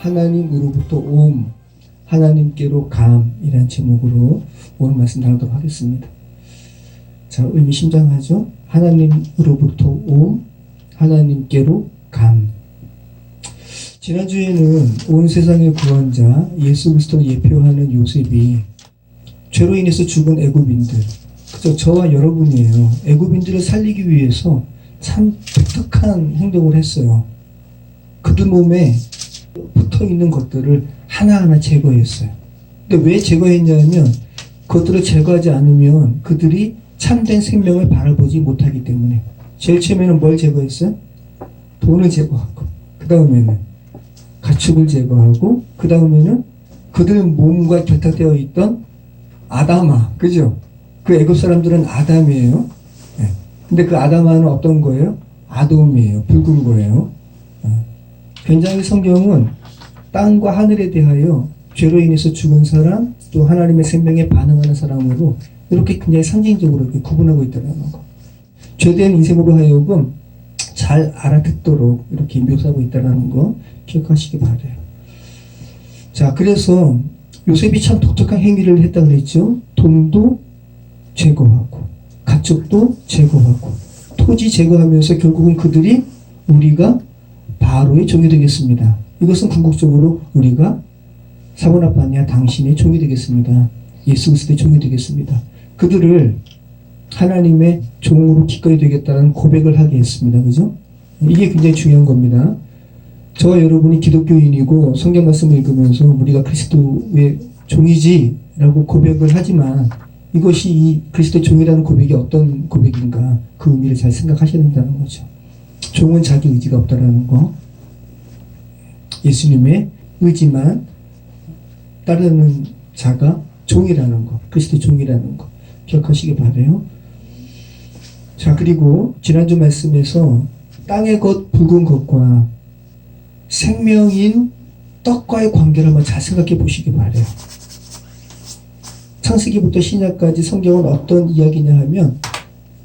하나님으로부터 옴, 하나님께로 감이란 제목으로 오늘 말씀 나누도록 하겠습니다. 자, 의미심장하죠? 하나님으로부터 옴, 하나님께로 감. 지난주에는 온 세상의 구원자 예수 그리스도를 예표하는 요셉이 죄로 인해서 죽은 애굽인들, 그저 저와 여러분이에요. 애굽인들을 살리기 위해서 참 독특한 행동을 했어요. 그들 몸에 붙어있는 것들을 하나하나 제거했어요. 근데 왜 제거했냐면 그것들을 제거하지 않으면 그들이 참된 생명을 바라보지 못하기 때문에. 제일 처음에는 뭘 제거했어요? 돈을 제거하고, 그 다음에는 가축을 제거하고, 그 다음에는 그들 몸과 결탁되어 있던 아담아, 그죠? 그 애굽 사람들은 아담이에요. 네. 근데 그 아담아는 어떤 거예요? 아돔이에요. 붉은 거예요. 굉장히 성경은 땅과 하늘에 대하여 죄로 인해서 죽은 사람, 또 하나님의 생명에 반응하는 사람으로 이렇게 굉장히 상징적으로 이렇게 구분하고 있다는 거. 죄된 인생으로 하여금 잘 알아듣도록 이렇게 묘사하고 있다는 거 기억하시기 바라요. 자, 그래서 요셉이 참 독특한 행위를 했다고 그랬죠. 돈도 제거하고, 가축도 제거하고, 토지 제거하면서 결국은 그들이 우리가 바로의 종이 되겠습니다. 이것은 궁극적으로 우리가 사고나빠냐 당신의 종이 되겠습니다. 예수 그리스도의 종이 되겠습니다. 그들을 하나님의 종으로 기꺼이 되겠다는 고백을 하게 했습니다. 그죠? 이게 굉장히 중요한 겁니다. 저와 여러분이 기독교인이고 성경 말씀을 읽으면서 우리가 그리스도의 종이지 라고 고백을 하지만 이것이 이 그리스도의 종이라는 고백이 어떤 고백인가, 그 의미를 잘 생각하셔야 된다는 거죠. 종은 자기 의지가 없다라는 거, 예수님의 의지만 따르는 자가 종이라는 거, 그리스도의 종이라는 거 기억하시기 바라요. 자, 그리고 지난주 말씀에서 땅의 것, 붉은 것과 생명인 떡과의 관계를 한번 잘 생각해 보시기 바라요. 창세기부터 신약까지 성경은 어떤 이야기냐 하면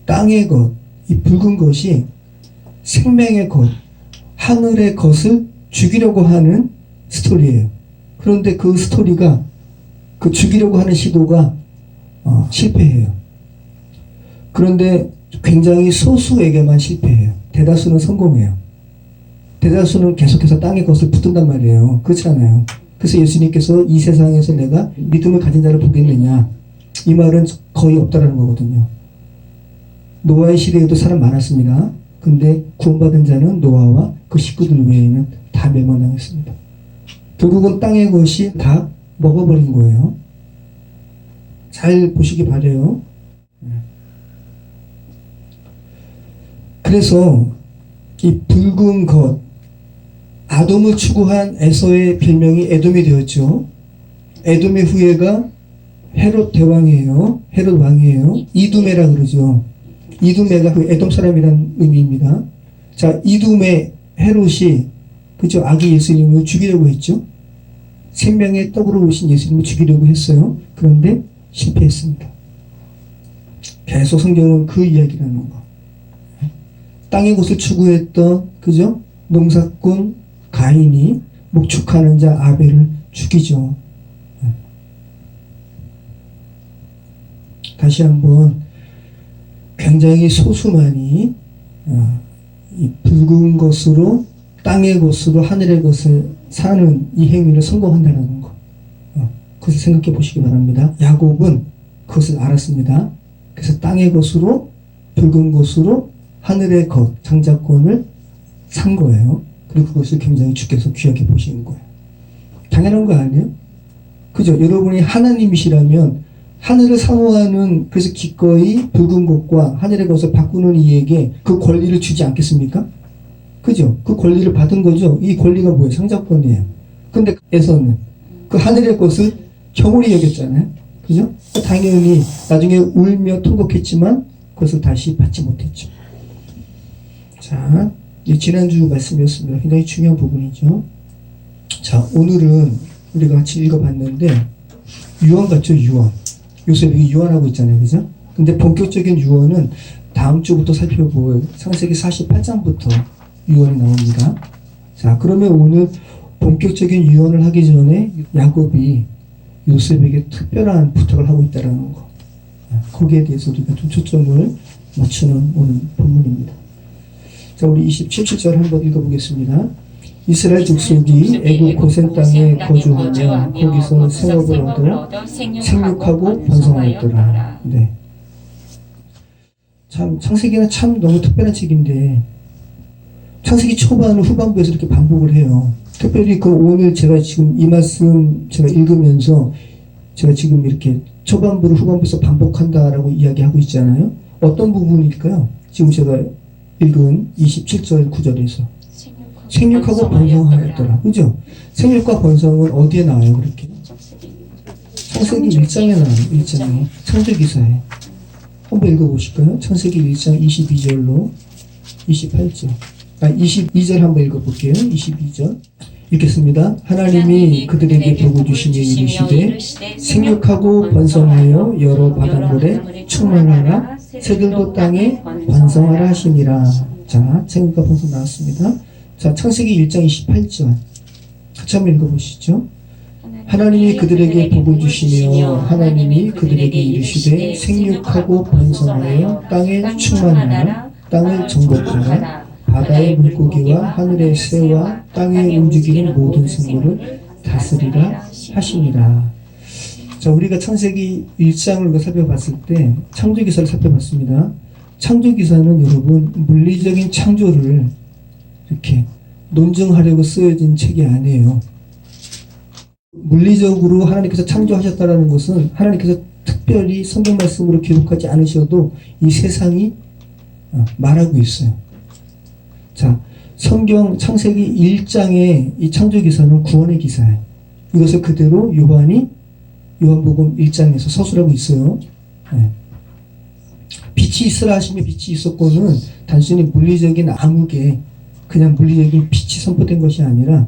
땅의 것, 이 붉은 것이 생명의 것, 하늘의 것을 죽이려고 하는 스토리예요. 그런데 그 스토리가, 그 죽이려고 하는 시도가 실패해요. 그런데 굉장히 소수에게만 실패해요. 대다수는 성공해요. 대다수는 계속해서 땅의 것을 붙든단 말이에요. 그렇잖아요. 그래서 예수님께서 이 세상에서 내가 믿음을 가진 자를 보겠느냐, 이 말은 거의 없다라는 거거든요. 노아의 시대에도 사람 많았습니다. 근데 구원받은 자는 노아와 그 식구들 외에는 다 멸망당했습니다. 결국은 땅의 것이 다 먹어버린 거예요. 잘 보시기 바라요. 그래서 이 붉은 것, 아돔을 추구한 에서의 별명이 에돔이 되었죠. 에돔의 후예가 헤롯 대왕이에요. 헤롯 왕이에요. 이두메라 그러죠. 이두메가 그 에돔 사람이라는 의미입니다. 자, 이두메 헤롯이 그죠, 아기 예수님을 죽이려고 했죠. 생명의 떡으로 오신 예수님을 죽이려고 했어요. 그런데 실패했습니다. 계속 성경은 그 이야기라는 거. 땅의 것을 추구했던 그죠, 농사꾼 가인이 목축하는 자 아벨을 죽이죠. 다시 한번 굉장히 소수만이 이 붉은 것으로, 땅의 것으로 하늘의 것을 사는 이 행위를 성공한다는 거, 그것을 생각해 보시기 바랍니다. 야곱은 그것을 알았습니다. 그래서 땅의 것으로, 붉은 것으로 하늘의 것, 장자권을 산 거예요. 그리고 그것을 굉장히 주께서 귀하게 보시는 거예요. 당연한 거 아니에요? 그죠? 여러분이 하나님이시라면 하늘을 사모하는, 그래서 기꺼이 붉은 것과 하늘의 것을 바꾸는 이에게 그 권리를 주지 않겠습니까? 그죠? 그 권리를 받은 거죠. 이 권리가 뭐예요? 상자권이에요. 근데 에서는 그 하늘의 것을 경홀히 여겼잖아요. 그죠? 당연히 나중에 울며 통곡했지만 그것을 다시 받지 못했죠. 자, 지난주 말씀이었습니다. 굉장히 중요한 부분이죠. 자, 오늘은 우리가 같이 읽어봤는데 유언 같죠, 유언. 요셉이 유언하고 있잖아요. 그죠? 근데 본격적인 유언은 다음 주부터 살펴볼 창세기 48장부터 유언이 나옵니다. 자, 그러면 오늘 본격적인 유언을 하기 전에 야곱이 요셉에게 특별한 부탁을 하고 있다는 거. 거기에 대해서 우리가 좀 초점을 맞추는 오늘 본문입니다. 자, 우리 27절 한번 읽어보겠습니다. 이스라엘 족속이 애굽 고센 땅에 거주하며 거기서 생업을 얻어 생육하고 번성하였더라. 네. 참 창세기는 참 너무 특별한 책인데 창세기 초반을 후반부에서 이렇게 반복을 해요. 특별히 그 오늘 제가 지금 이 말씀 제가 읽으면서 제가 지금 이렇게 초반부를 후반부에서 반복한다라고 이야기하고 있잖아요. 어떤 부분일까요? 지금 제가 읽은 27절 9절에서 생육하고 번성하였더라. 그죠? 생육과 번성은 어디에 나와요? 그렇게 창세기 1장에 나와요. 1장에 창조기사에 한번 읽어보실까요? 창세기 1장 22절로 28절 22절 한번 읽어볼게요. 22절 읽겠습니다. 하나님이 그들에게 복을 주시며 이르시되 생육하고 번성하여 여러 바닷물에 충만하라 새들도 땅에 번성하라 하시니라. 자, 생육과 번성 나왔습니다. 자, 창세기 1장 28절 같이 한번 읽어보시죠. 하나님이 그들에게 복을 주시며 하나님이 그들에게 이르시되 생육하고 번성하여 땅에 충만하라 땅을 정복하라 바다의 물고기와 하늘의 새와 땅에 움직이는 모든 생물을 다스리라 하시니라. 자, 우리가 창세기 1장을 살펴봤을 때 창조기사를 살펴봤습니다. 창조기사는 여러분 물리적인 창조를 이렇게 논증하려고 쓰여진 책이 아니에요. 물리적으로 하나님께서 창조하셨다는 것은 하나님께서 특별히 성경 말씀으로 기록하지 않으셔도 이 세상이 말하고 있어요. 자, 성경 창세기 1장의 이 창조기사는 구원의 기사예요. 이것을 그대로 요한복음 1장에서 서술하고 있어요. 네. 빛이 있으라 하시며 빛이 있었고는 단순히 물리적인 암흑에 그냥 물리적인 빛이 선포된 것이 아니라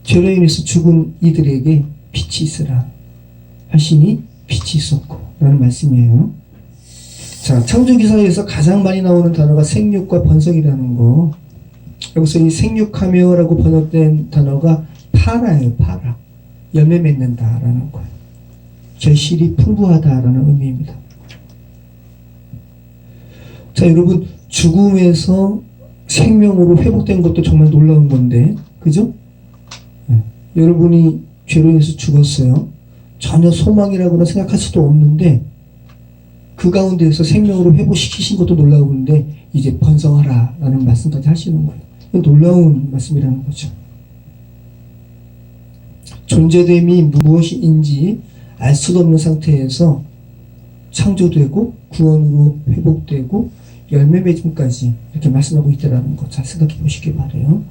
죄로 인해서 죽은 이들에게 빛이 있으라 하시니 빛이 있었고 라는 말씀이에요. 자, 창조기사에서 가장 많이 나오는 단어가 생육과 번성이라는 거. 여기서 이 생육하며 라고 번역된 단어가 파라예요. 파라. 열매 맺는다 라는 거예요. 결실이 풍부하다 라는 의미입니다. 자, 여러분 죽음에서 생명으로 회복된 것도 정말 놀라운 건데 그죠? 네. 여러분이 죄로 인해서 죽었어요. 전혀 소망이라고는 생각할 수도 없는데 그 가운데에서 생명으로 회복시키신 것도 놀라운데 이제 번성하라 라는 말씀까지 하시는 거예요. 놀라운 말씀이라는 거죠. 존재됨이 무엇인지 알 수도 없는 상태에서 창조되고 구원으로 회복되고 열매 맺음까지 이렇게 말씀하고 있다는 거 잘 생각해 보시기 바라요.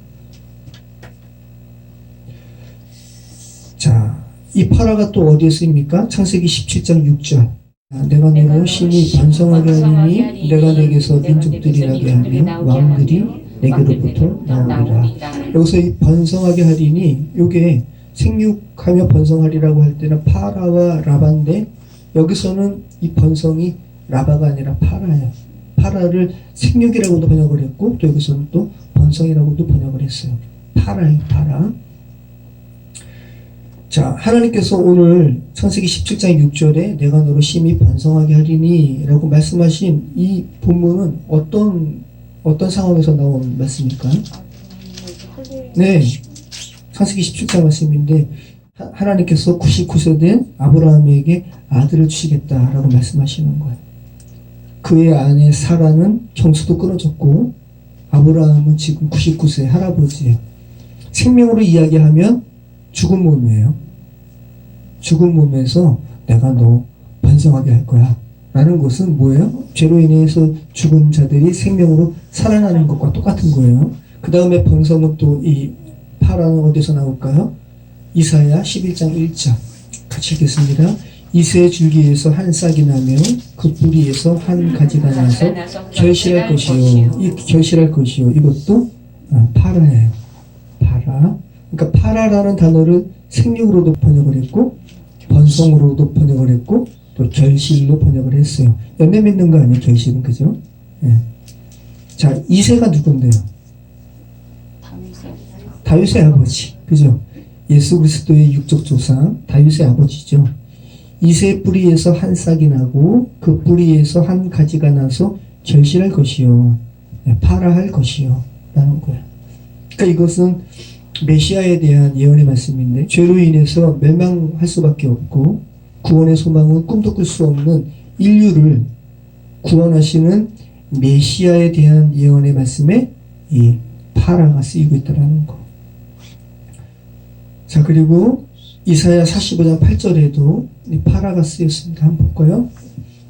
자, 이 파라가 또 어디에 쓰입니까? 창세기 17장 6절. 내가 너로 심히 번성하게 하리니 내가 내게서 민족들이 나게 하며 왕들이 내게로부터 나오리라. 여기서 이 번성하게 하리니 요게 생육하며 번성하리라고 할 때는 파라와 라바인데 여기서는 이 번성이 라바가 아니라 파라예요. 파라를 생육이라고도 번역을 했고 또 여기서는 또 번성이라고도 번역을 했어요. 파라예요. 파라. 자, 하나님께서 오늘 창세기 17장 6절에 내가 너로 심히 번성하게 하리니 라고 말씀하신 이 본문은 어떤 상황에서 나온 말씀일까요? 네, 창세기 17장 말씀인데 하나님께서 99세 된 아브라함에게 아들을 주시겠다라고 말씀하시는 거예요. 그의 아내 사라는 경수도 끊어졌고 아브라함은 지금 99세 할아버지예요. 생명으로 이야기하면 죽은 몸이에요. 죽은 몸에서 내가 너 번성하게 할 거야 라는 것은 뭐예요? 죄로 인해서 죽은 자들이 생명으로 살아나는 것과 똑같은 거예요. 그 다음에 번성은 또 이 파라는 어디서 나올까요? 이사야 11장 1절 같이 읽겠습니다. 이새의 줄기에서 한 싹이 나며 그 뿌리에서 한 가지가 나서 결실할 것이요. 이 결실할 것이요. 이것도 파라예요. 파라. 그러니까 파라라는 단어를 생육으로도 번역을 했고 번성으로도 번역을 했고 또 결실로 번역을 했어요. 열매 맺는 거 아니에요? 결실은 그죠? 네. 자, 이새가 누군데요? 다윗의 아버지. 그죠? 예수 그리스도의 육적 조상 다윗의 아버지죠. 이새 뿌리에서 한 싹이 나고 그 뿌리에서 한 가지가 나서 결실할 것이요 파라할 것이요 라는 거예요. 그러니까 이것은 메시아에 대한 예언의 말씀인데 죄로 인해서 멸망할 수밖에 없고 구원의 소망은 꿈도 꿀 수 없는 인류를 구원하시는 메시아에 대한 예언의 말씀에 이 파라가 쓰이고 있다는 거. 자, 그리고 이사야 45장 8절에도 이 파라가 쓰였습니다. 한번 볼까요?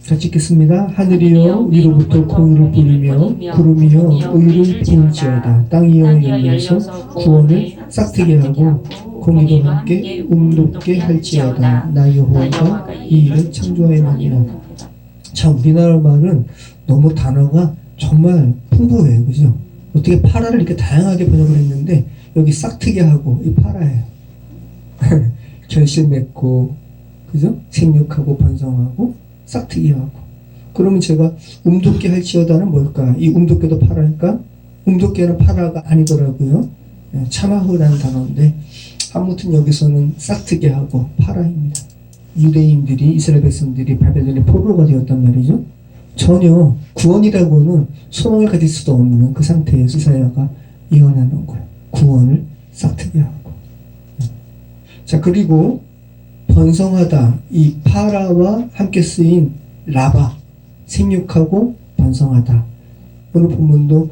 같이 읽겠습니다. 하늘이여 위로부터 공의를 뿌리며 구름이여 의를 부을지어다. 땅이여 열려서 구원을 싹트게 하고 공의도 함께 음돋게 할지어다. 나 여호와가 이 일을 창조하였느니라. 자, 우리나라 말은 너무 단어가 정말 풍부해요. 그죠? 어떻게 파라를 이렇게 다양하게 번역을 했는데 여기 싹트게 하고 이 파라예요. 결실 맺고 그죠? 생육하고 번성하고 싹트게 하고. 그러면 제가 음돋게 할지어다는 뭘까? 이 음돋게도 파라일까? 음돋게는 파라가 아니더라고요. 차마흐라는 단어인데 아무튼 여기서는 싹트게 하고 파라입니다. 유대인들이 이스라엘 백성들이 바벨론의 포로가 되었단 말이죠. 전혀 구원이라고는 소망을 가질 수도 없는 그 상태에서 이사야가 예언하는 거예요. 구원을 싹트게 하고. 자, 그리고 번성하다, 이 파라와 함께 쓰인 라바, 생육하고 번성하다. 오늘 본문도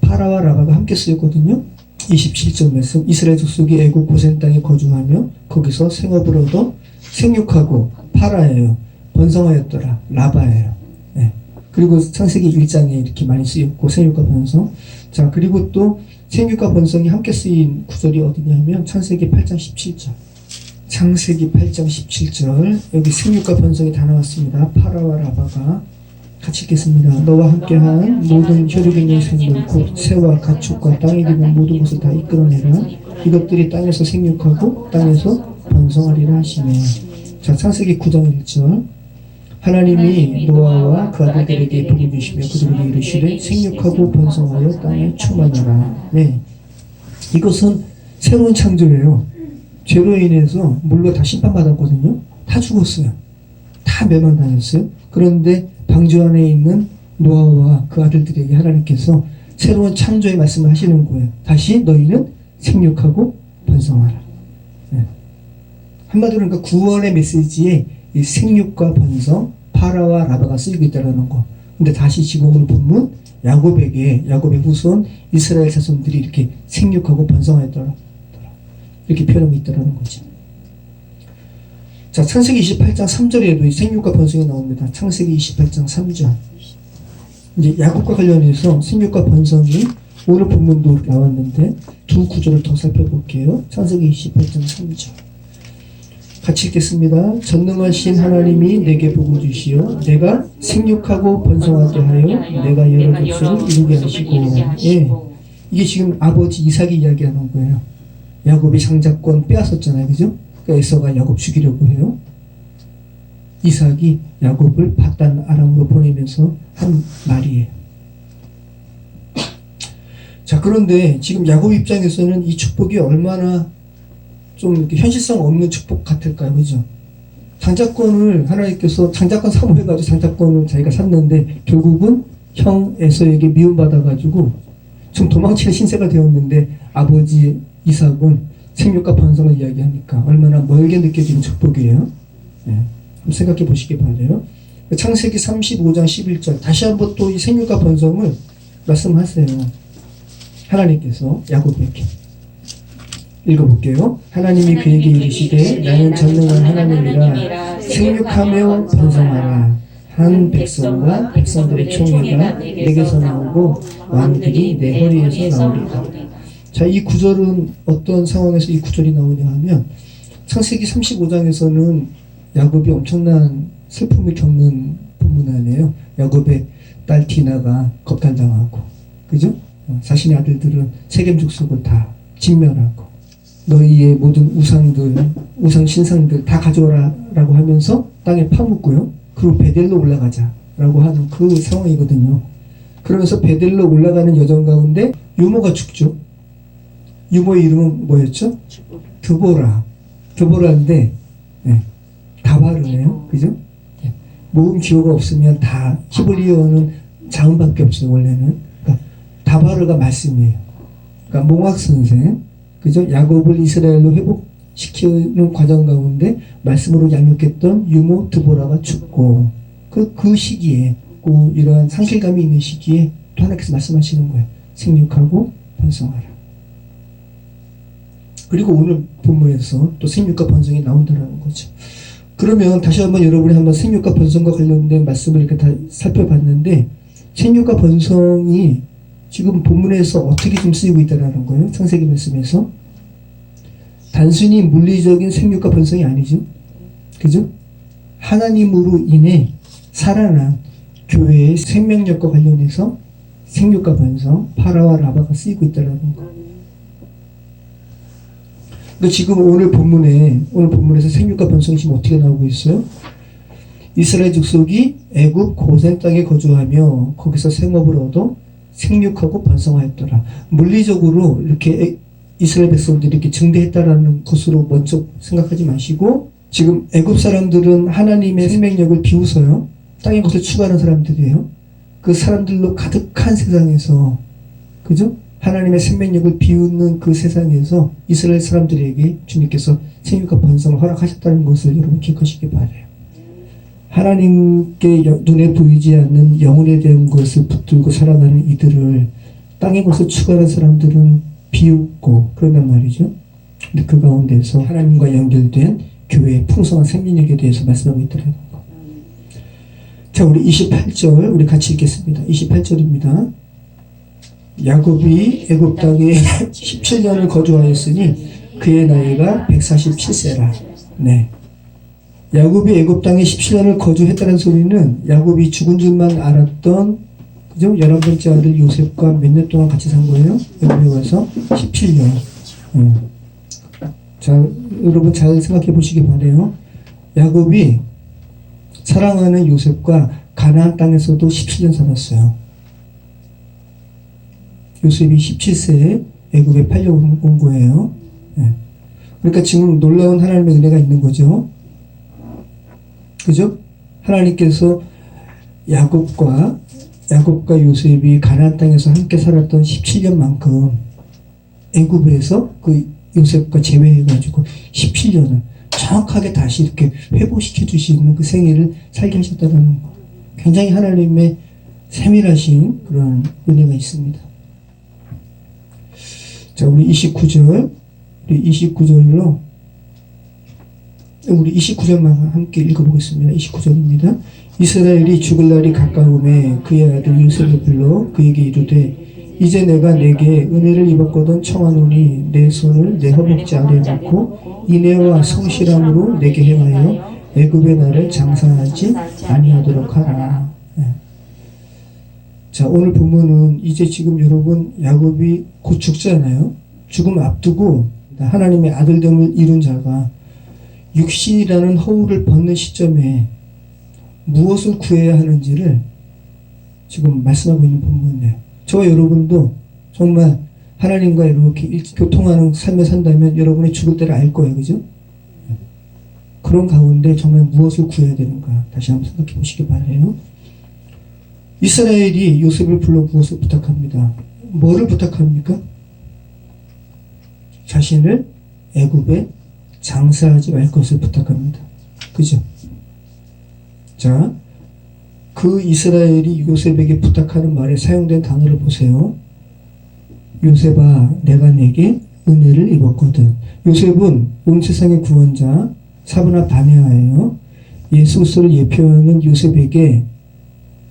파라와 라바가 함께 쓰였거든요. 27절 말씀, 이스라엘 족속이 애국 고센 땅에 거주하며 거기서 생업을 얻어 생육하고 파라예요. 번성하였더라. 라바예요. 네. 그리고 창세기 1장에 이렇게 많이 쓰였고 생육과 번성. 자, 그리고 또 생육과 번성이 함께 쓰인 구절이 어디냐면 창세기 8장 17절. 창세기 8장 17절 여기 생육과 번성이 다 나왔습니다. 파라와 라바가 같이 읽겠습니다. 너와 함께한 모든 혈육 있는 생물 곧 새와 가축과 땅에 기는 모든 것을 다 이끌어내라. 이것들이 땅에서 생육하고 땅에서 번성하리라 하시네. 자, 창세기 9장 1절 하나님이 노아와 그 아들들에게 복을 주시며 그들에게 이르시되 생육하고 번성하여 땅에 충만하라. 네, 이것은 새로운 창조예요. 죄로 인해서 물로 다 심판받았거든요. 다 죽었어요. 다 멸망당했어요. 그런데 방주 안에 있는 노아와 그 아들들에게 하나님께서 새로운 창조의 말씀을 하시는 거예요. 다시 너희는 생육하고 번성하라. 네. 한마디로 그러니까 구원의 메시지에 이 생육과 번성, 파라와 라바가 쓰이고 있다는 거. 근데 다시 지금 오늘 본문 야곱의 후손 이스라엘 자손들이 이렇게 생육하고 번성하였더라. 이렇게 표현하고 있다는 거죠. 자, 창세기 28장 3절에도 이 생육과 번성이 나옵니다. 창세기 28장 3절. 이제 야곱과 관련해서 생육과 번성이 오늘 본문도 나왔는데 두 구절을 더 살펴볼게요. 창세기 28장 3절. 같이 읽겠습니다. 전능하신 하나님이 내게 복을 주시어 내가 생육하고 번성하게 하여 내가 여러 족속을 이루게 하시고. 예, 이게 지금 아버지 이삭이 이야기하는 거예요. 야곱이 장자권 빼앗았잖아요. 그죠? 그러니까 에서가 야곱 죽이려고 해요. 이삭이 야곱을 바단 아람으로 보내면서 한 말이에요. 자, 그런데 지금 야곱 입장에서는 이 축복이 얼마나 좀 이렇게 현실성 없는 축복 같을까요? 그죠? 장자권을 하나님께서 장자권 사모해가지고 장자권을 자기가 샀는데 결국은 형 에서에게 미움받아가지고 좀 도망치는 신세가 되었는데 아버지 이삭은 생육과 번성을 이야기하니까 얼마나 멀게 느껴지는 축복이에요. 네. 한번 생각해 보시기 바라요. 창세기 35장 11절 다시 한번 또 이 생육과 번성을 말씀하세요. 하나님께서 야곱에게 읽어볼게요. 하나님이 그에게 이르시되 나는 전능한 하나님이라 생육하며 번성하라. 한 백성과 백성들의 총회가 내게서 나오고 왕들이 내 허리에서 나오리라. 자, 이 구절은 어떤 상황에서 이 구절이 나오냐 하면 창세기 35장에서는 야곱이 엄청난 슬픔을 겪는 부분 아니에요. 야곱의 딸 디나가 겁탈당하고, 그죠? 자신의 아들들은 세겜 족속을 다 진멸하고 너희의 모든 우상들, 우상 신상들 다 가져오라 라고 하면서 땅에 파묻고요. 그리고 베델로 올라가자 라고 하는 그 상황이거든요. 그러면서 베델로 올라가는 여정 가운데 유모가 죽죠. 유모의 이름은 뭐였죠? 드보라. 드보라인데 다바르네요. 그죠? 모음 기호가 없으면 다 히브리어는 자음밖에 없어요. 원래는. 그러니까 다바르가 말씀이에요. 그러니까 몽학 선생, 그죠? 야곱을 이스라엘로 회복시키는 과정 가운데 말씀으로 양육했던 유모 드보라가 죽고 그 시기에 이러한 상실감이 있는 시기에 또 하나님께서 말씀하시는 거예요. 생육하고 번성하라. 그리고 오늘 본문에서 또 생육과 번성이 나온다는 거죠. 그러면 다시 한번 여러분이 한번 생육과 번성과 관련된 말씀을 이렇게 다 살펴봤는데 생육과 번성이 지금 본문에서 어떻게 좀 쓰이고 있다는 거예요. 창세기 말씀에서. 단순히 물리적인 생육과 번성이 아니죠. 그죠? 하나님으로 인해 살아난 교회의 생명력과 관련해서 생육과 번성, 파라와 라바가 쓰이고 있다는 거. 근데 지금 오늘 본문에서 생육과 번성이 지금 어떻게 나오고 있어요? 이스라엘 족속이 애굽 고센 땅에 거주하며 거기서 생업을 얻어 생육하고 번성하였더라. 물리적으로 이렇게 이스라엘 백성들이 이렇게 증대했다라는 것으로 먼저 생각하지 마시고 지금 애굽 사람들은 하나님의 생명력을 비웃어요. 땅의 것을 추구하는 사람들이에요. 그 사람들로 가득한 세상에서, 그죠? 하나님의 생명력을 비웃는 그 세상에서 이스라엘 사람들에게 주님께서 생육과 번성을 허락하셨다는 것을 여러분 기억하시기 바라요. 하나님께 눈에 보이지 않는 영혼에 대한 것을 붙들고 살아가는 이들을 땅의 것을 추구하는 사람들은 비웃고 그런단 말이죠. 근데 그 가운데서 하나님과 연결된 교회의 풍성한 생명력에 대해서 말씀하고 있더라고요. 자, 우리 28절 우리 같이 읽겠습니다. 28절입니다. 야곱이 애굽 땅에 17년을 거주하였으니 그의 나이가 147세라. 네. 야곱이 애굽 땅에 17년을 거주했다는 소리는 야곱이 죽은 줄만 알았던, 그죠? 11번째 아들 요셉과 몇 년 동안 같이 산 거예요? 애굽에 와서 17년. 자, 여러분 잘 생각해 보시기 바래요. 야곱이 사랑하는 요셉과 가나안 땅에서도 17년 살았어요. 요셉이 17세에 애굽에 팔려온 거예요. 그러니까 지금 놀라운 하나님의 은혜가 있는 거죠. 그죠? 하나님께서 야곱과 요셉이 가나안 땅에서 함께 살았던 17년만큼 애굽에서 그 요셉과 제외해가지고 17년을 정확하게 다시 이렇게 회복시켜 주시는 그 생애를 살게 하셨다는 거. 굉장히 하나님의 세밀하신 그런 은혜가 있습니다. 자, 우리 29절로 우리 29절만 함께 읽어보겠습니다. 29절입니다. 이스라엘이 죽을 날이 가까움에 그의 아들 요셉을 불러 그에게 이르되 이제 내가 내게 은혜를 입었거든 청하노니 내 손을 내 허벅지 아래에 놓고 인애와 성실함으로 내게 행하여 애굽의 나를 장사하지 아니하도록 하라. 자, 오늘 본문은 이제 지금 여러분 야곱이 곧 죽잖아요. 죽음 앞두고 하나님의 아들됨을 이룬 자가 육신이라는 허울을 벗는 시점에 무엇을 구해야 하는지를 지금 말씀하고 있는 본문이에요. 저와 여러분도 정말 하나님과 이렇게 교통하는 삶을 산다면 여러분이 죽을 때를 알 거예요. 그죠? 그런 가운데 정말 무엇을 구해야 되는가 다시 한번 생각해 보시기 바라요. 이스라엘이 요셉을 불러 무엇을 부탁합니다. 뭐를 부탁합니까? 자신을 애굽에 장사하지 말 것을 부탁합니다. 그죠? 자, 그 이스라엘이 요셉에게 부탁하는 말에 사용된 단어를 보세요. 요셉아, 내가 내게 은혜를 입었거든. 요셉은 온 세상의 구원자, 사브나 바네아예요. 예수 그리스도를 예표하는 요셉에게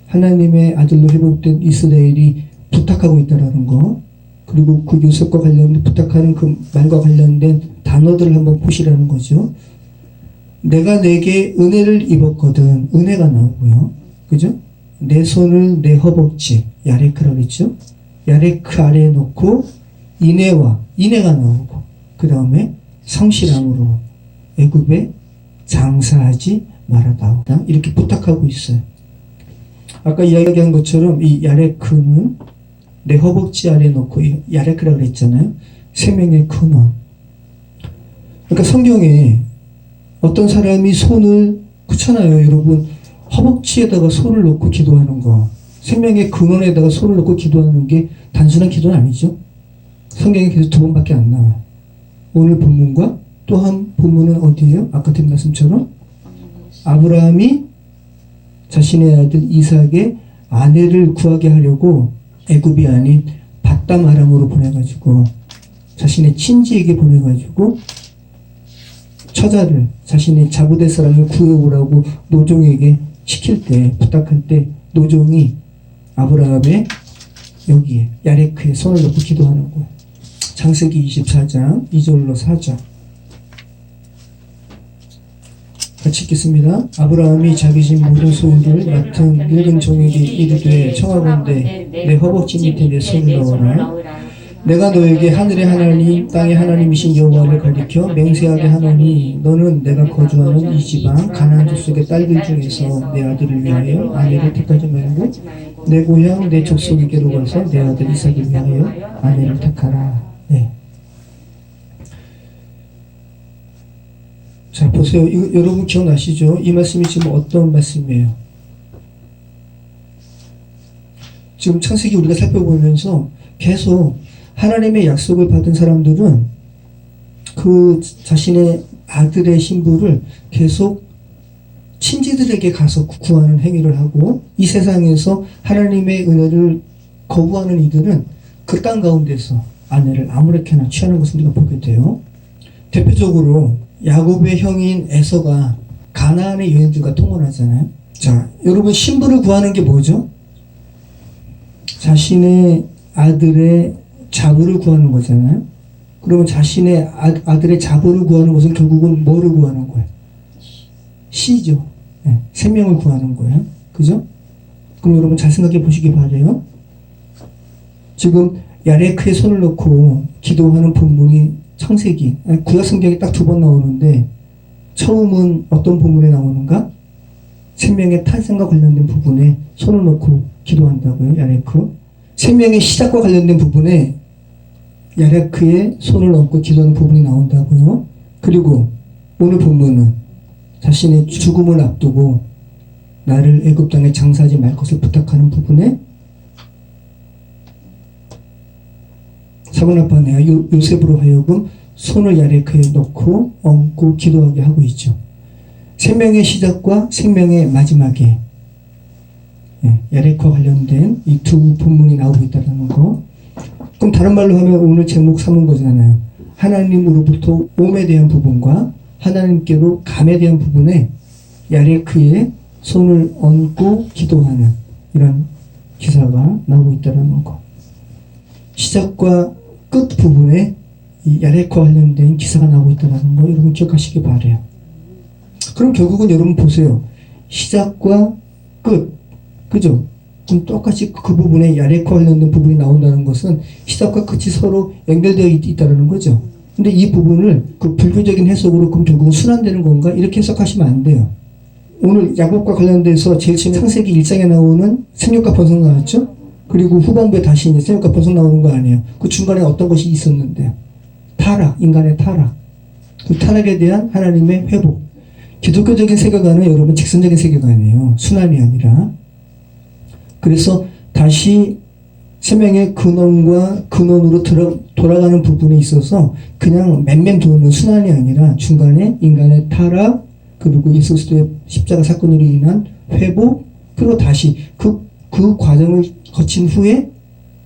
하나님의 아들로 회복된 이스라엘이 부탁하고 있다는 거, 그리고 그 요셉과 관련된 부탁하는 그 말과 관련된 단어들을 한번 보시라는 거죠. 내가 내게 은혜를 입었거든. 은혜가 나오고요. 그죠? 내 손을 내 허벅지, 야레크라고 했죠? 야레크 아래에 놓고 인애가 나오고 그 다음에 성실함으로 애굽에 장사하지 말아다오. 이렇게 부탁하고 있어요. 아까 이야기한 것처럼 이 야레크는 내 허벅지 아래에 놓고 야레크라고 했잖아요. 생명의 근원. 그러니까 성경에 어떤 사람이 손을 그렇잖아요. 여러분 허벅지에다가 손을 놓고 기도하는 거, 생명의 근원에다가 손을 놓고 기도하는 게 단순한 기도는 아니죠. 성경에 계속 두 번밖에 안 나와요. 오늘 본문과 또 한 본문은 어디예요? 아까 드린 말씀처럼 아브라함이 자신의 아들 이삭의 아내를 구하게 하려고 애굽이 아닌 밧담 아람으로 보내가지고 자신의 친지에게 보내가지고 처자를, 자신의 자부될 사람을 구해오라고 노종에게 시킬 때, 부탁할 때 노종이 아브라함의 여기에 야레크에 손을 놓고 기도하는 거예요. 창세기 24장 2절로 4절 같이 읽겠습니다. 아브라함이 자기 집 모든 소유를 맡은 늙은 종에게 이르되 청하건대 내 허벅지 밑에 내 손을 넣어라. 내가 너에게 하늘의 하나님 땅의 하나님이신 여호와를 가리켜 맹세하게 하노니 너는 내가 거주하는 이 지방 가나안 족속의 딸들 중에서 내 아들을 위하여 아내를 택하지 말고 내 고향 내 족속에게로 가서 내 아들 이삭을 위하여 아내를 택하라. 네. 자, 보세요. 이거 여러분 기억나시죠? 이 말씀이 지금 어떤 말씀이에요? 지금 창세기 우리가 살펴보면서 계속 하나님의 약속을 받은 사람들은 그 자신의 아들의 신부를 계속 친지들에게 가서 구하는 행위를 하고, 이 세상에서 하나님의 은혜를 거부하는 이들은 그 땅 가운데서 아내를 아무렇게나 취하는 것을 우리가 보게 돼요. 대표적으로 야곱의 형인 에서가 가나안의 여인들과 통혼하잖아요. 자, 여러분 신부를 구하는 게 뭐죠? 자신의 아들의 자부를 구하는 거잖아요. 그러면 자신의 아들의 자부를 구하는 것은 결국은 뭐를 구하는 거예요? 시죠. 네, 생명을 구하는 거예요. 그죠? 그럼 여러분 잘 생각해 보시기 바래요. 지금 야레크에 손을 놓고 기도하는 본문이 창세기, 구약 성경에 딱 두 번 나오는데, 처음은 어떤 본문에 나오는가? 생명의 탄생과 관련된 부분에 손을 놓고 기도한다고요. 야레크. 생명의 시작과 관련된 부분에 야레크에 손을 얹고 기도하는 부분이 나온다고요. 그리고 오늘 본문은 자신의 죽음을 앞두고 나를 애굽 땅에 장사하지 말 것을 부탁하는 부분에 사모나파 내가 요셉으로 하여금 손을 야레크에 놓고 얹고 기도하게 하고 있죠. 생명의 시작과 생명의 마지막에 야레크와 관련된 이 두 본문이 나오고 있다는 거. 그럼 다른 말로 하면 오늘 제목 삼은 거잖아요. 하나님으로부터 옴에 대한 부분과 하나님께로 감에 대한 부분에 야레크에 손을 얹고 기도하는 이런 기사가 나오고 있다는 거. 시작과 끝 부분에 이 야레크와 관련된 기사가 나오고 있다는 거 여러분 기억하시기 바래요. 그럼 결국은 여러분 보세요. 시작과 끝, 그죠? 그럼 똑같이 그 부분에 야레크와 관련된 부분이 나온다는 것은 시작과 끝이 서로 연결되어 있다는 거죠. 근데 이 부분을 그 불교적인 해석으로 그럼 결국은 순환되는 건가? 이렇게 해석하시면 안 돼요. 오늘 야곱과 관련돼서 제일 처음에 창세기 1장에 나오는 생육과 번성 나왔죠? 그리고 후반부에 다시 이제 생육과 번성 나오는 거 아니에요. 그 중간에 어떤 것이 있었는데요. 타락, 인간의 타락. 그 타락에 대한 하나님의 회복. 기독교적인 세계관은 여러분 직선적인 세계관이에요. 순환이 아니라. 그래서 다시 생명의 근원과 근원으로 돌아가는 부분에 있어서 그냥 맴맴 도는 순환이 아니라 중간에 인간의 타락, 그리고 예수 그리스도의 십자가 사건으로 인한 회복, 그리고 다시 그 과정을 거친 후에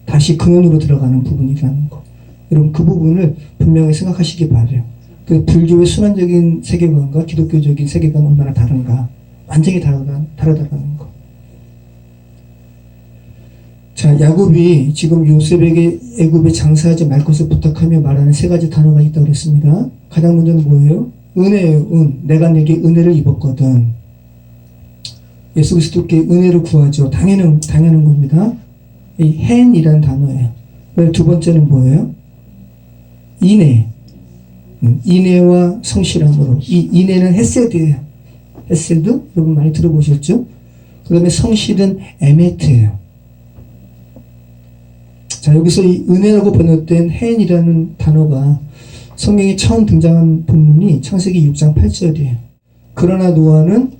다시 근원으로 들어가는 부분이라는 거. 여러분 그 부분을 분명히 생각하시기 바라요. 그 불교의 순환적인 세계관과 기독교적인 세계관은 얼마나 다른가. 완전히 다르다는 거. 자, 야곱이 지금 요셉에게 애굽에 장사하지 말 것을 부탁하며 말하는 세 가지 단어가 있다고 그랬습니다. 가장 먼저는 뭐예요? 은혜예요. 내가 내게 은혜를 입었거든. 예수 그리스도께 은혜를 구하죠. 당연한 겁니다. 이 헨이라는 단어예요. 두 번째는 뭐예요? 인애. 인애와 성실함으로. 이 인애는 헤세드예요. 헤세드? 여러분 많이 들어보셨죠? 그 다음에 성실은 에메트예요. 자, 여기서 이 은혜라고 번역된 헨이라는 단어가 성경에 처음 등장한 본문이 창세기 6장 8절이에요. 그러나 노아는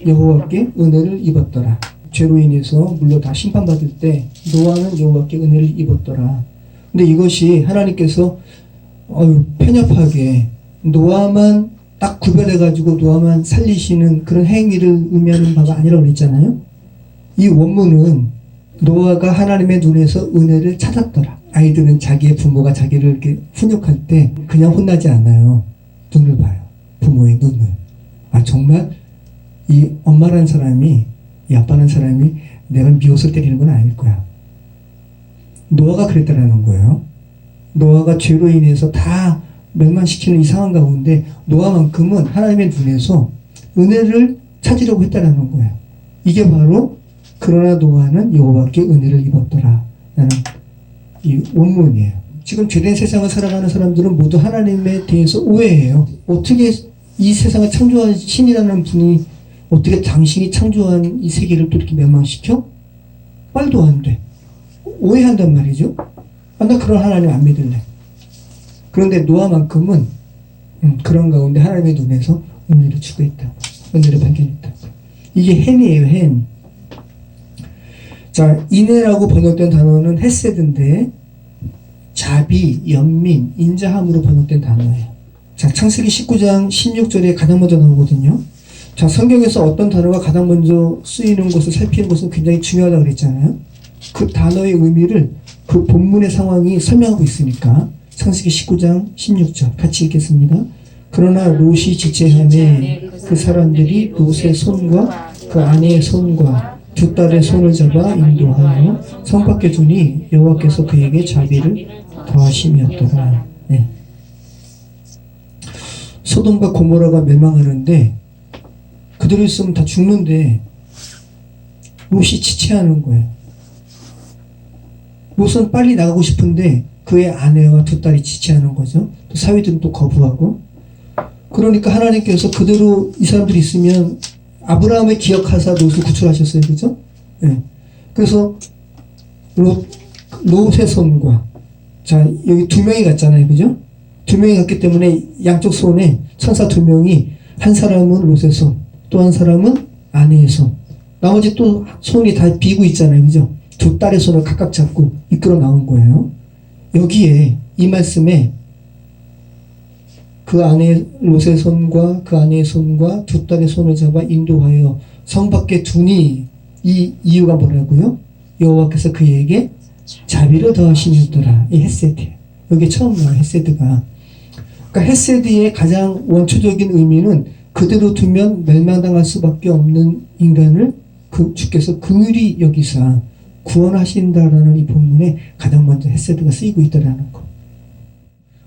여호와께 은혜를 입었더라. 죄로 인해서 물론 다 심판받을 때 노아는 여호와께 은혜를 입었더라. 근데 이것이 하나님께서 편협하게 노아만 딱 구별해가지고 노아만 살리시는 그런 행위를 의미하는 바가 아니라고 그랬잖아요. 이 원문은 노아가 하나님의 눈에서 은혜를 찾았더라. 아이들은 자기의 부모가 자기를 이렇게 훈육할 때 그냥 혼나지 않아요. 눈을 봐요. 부모의 눈을. 아, 정말 이 엄마라는 사람이, 이 아빠라는 사람이 내가 미워서 때리는 건 아닐 거야. 노아가 그랬다라는 거예요. 노아가 죄로 인해서 다 멸망시키는 이 상황 가운데 노아만큼은 하나님의 눈에서 은혜를 찾으려고 했다라는 거예요. 이게 바로 그러나 노아는 여호와께 은혜를 입었더라 라는 이 원문이에요. 지금 죄된 세상을 살아가는 사람들은 모두 하나님에 대해서 오해해요. 어떻게 이 세상을 창조한 신이라는 분이 어떻게 당신이 창조한 이 세계를 또 이렇게 멸망시켜? 말도 안 돼. 오해한단 말이죠. 아, 나 그런 하나님 안 믿을래. 그런데 노아만큼은 그런 가운데 하나님의 눈에서 은혜를 추구했다. 은혜를 발견했다. 이게 헨이에요, 헨. 자, 인애라고 번역된 단어는 헤세드인데 자비, 연민, 인자함으로 번역된 단어예요. 자, 창세기 19장 16절에 가장 먼저 나오거든요. 자, 성경에서 어떤 단어가 가장 먼저 쓰이는 것을 살피는 것은 굉장히 중요하다고 그랬잖아요. 그 단어의 의미를 그 본문의 상황이 설명하고 있으니까 창세기 19장 16절 같이 읽겠습니다. 그러나 롯이 지체하매 그 사람들이 롯의 손과 그 아내의 손과 두 딸의 손을 잡아 인도하여 성 밖에 두니 여호와께서 그에게 자비를 더하심이었더라. 네. 소돔과 고모라가 멸망하는데 그대로 있으면 다 죽는데 롯이 지체하는 거예요. 롯은 빨리 나가고 싶은데 그의 아내와 두 딸이 지체하는 거죠. 또 사위들은 또 거부하고. 그러니까 하나님께서 그대로 이 사람들이 있으면 아브라함을 기억하사 롯을 구출하셨어요. 그죠? 네. 그래서 롯의 손과, 자, 여기 두 명이 갔잖아요. 그죠? 두 명이 갔기 때문에 양쪽 손에 천사 두 명이, 한 사람은 롯의 손, 또 한 사람은 아내의 손, 나머지 또 손이 다 비고 있잖아요. 그죠? 두 딸의 손을 각각 잡고 이끌어 나온 거예요. 여기에 이 말씀에 그 아내 롯의 손과 그 아내의 손과 두 딸의 손을 잡아 인도하여 성 밖에 두니, 이 이유가 뭐라고요? 여호와께서 그에게 자비를 더하심이었더라. 이 헤세드예요. 여기 처음 나와요. 헤세드가. 그러니까 헤세드의 가장 원초적인 의미는 그대로 두면 멸망당할 수밖에 없는 인간을 주께서 긍휼히 여기사 구원하신다라는 이 본문에 가장 먼저 헤세드가 쓰이고 있다라는 거.